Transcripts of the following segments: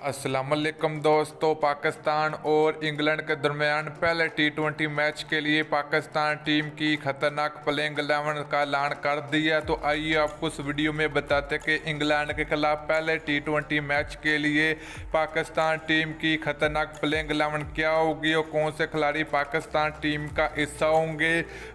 अस्सलामुअलैकुम दोस्तों, पाकिस्तान और इंग्लैंड के दरमियान पहले टी20 मैच के लिए पाकिस्तान टीम की खतरनाक प्लेइंग 11 का ऐलान कर दिया। तो आइए आपको इस वीडियो में बताते कि इंग्लैंड के खिलाफ पहले टी20 मैच के लिए पाकिस्तान टीम की खतरनाक प्लेइंग 11 क्या होगी और कौन से खिलाड़ी पाकिस्तान टीम का हिस्सा होंगे,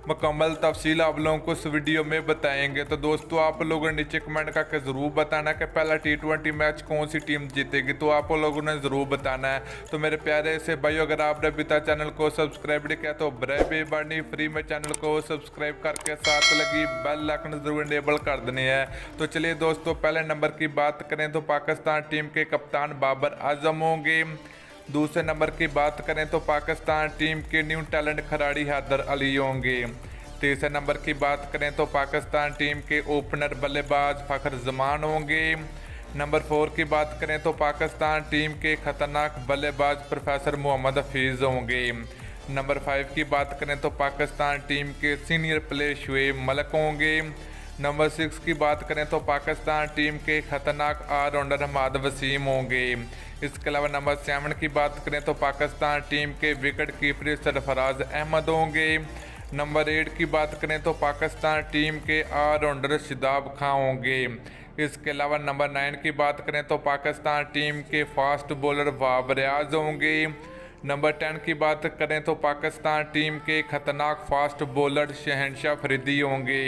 मुकम्मल तफसील आप लोगों को इस वीडियो में बताएंगे। तो दोस्तों आप लोगों ने नीचे कमेंट करके ज़रूर बताना कि पहला टी20 मैच कौन सी टीम जीतेगी, तो आप लोगों ने ज़रूर बताना है। तो मेरे प्यारे से भाइयों, अगर आपने अभी तक चैनल को सब्सक्राइब नहीं किया तो बड़ी फ्री में चैनल को सब्सक्राइब करके साथ लगी बेल आइकन जरूर इनेबल कर देनी है। तो चलिए दोस्तों, पहले नंबर की बात करें तो पाकिस्तान टीम के कप्तान बाबर आजम होंगे। दूसरे नंबर की बात करें तो पाकिस्तान टीम के न्यू टैलेंट खिलाड़ी हैदर अली होंगे। तीसरे नंबर की बात करें तो पाकिस्तान टीम के ओपनर बल्लेबाज फ़खर जमान होंगे। नंबर 4 की बात करें तो पाकिस्तान टीम के खतरनाक बल्लेबाज प्रोफेसर मोहम्मद हफीज़ होंगे। नंबर 5 की बात करें तो पाकिस्तान टीम के सीनियर प्लेयर शुएब मलिक होंगे। नंबर 6 की बात करें तो पाकिस्तान टीम के खतरनाक ऑलराउंडर हमाद वसीम होंगे। इसके अलावा नंबर 7 की बात करें तो पाकिस्तान टीम के विकेट कीपर सरफराज अहमद होंगे। नंबर 8 की बात करें तो पाकिस्तान टीम के ऑलराउंडर शादाब खां होंगे। इसके अलावा नंबर 9 की बात करें तो पाकिस्तान टीम के फास्ट बॉलर वाब रियाज होंगे। नंबर 10 की बात करें तो पाकिस्तान टीम के खतरनाक फास्ट बॉलर शहनशाह फरीदी होंगे।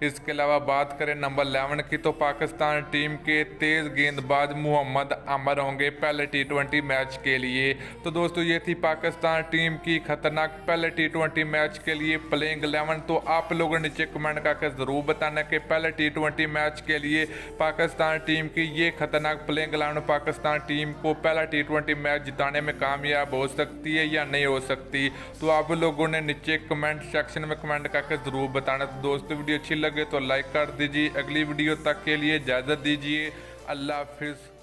इसके अलावा बात करें नंबर 11 की तो पाकिस्तान टीम के तेज़ गेंदबाज मोहम्मद आमिर होंगे पहले टी20 मैच के लिए। तो दोस्तों ये थी पाकिस्तान टीम की खतरनाक पहले टी20 मैच के लिए प्लेइंग 11। तो आप लोगों ने नीचे कमेंट करके ज़रूर बताना कि पहले टी20 मैच के लिए पाकिस्तान टीम की ये खतरनाक प्लेइंग 11 पाकिस्तान टीम को पहला टी20 मैच जिताने में कामयाब हो सकती है या नहीं हो सकती। तो आप लोगों ने नीचे कमेंट सेक्शन में कमेंट करके ज़रूर बताना। तो दोस्तों वीडियो अच्छी लगे तो लाइक कर दीजिए। अगली वीडियो तक के लिए इजाज़त दीजिए। अल्लाह हाफिज़।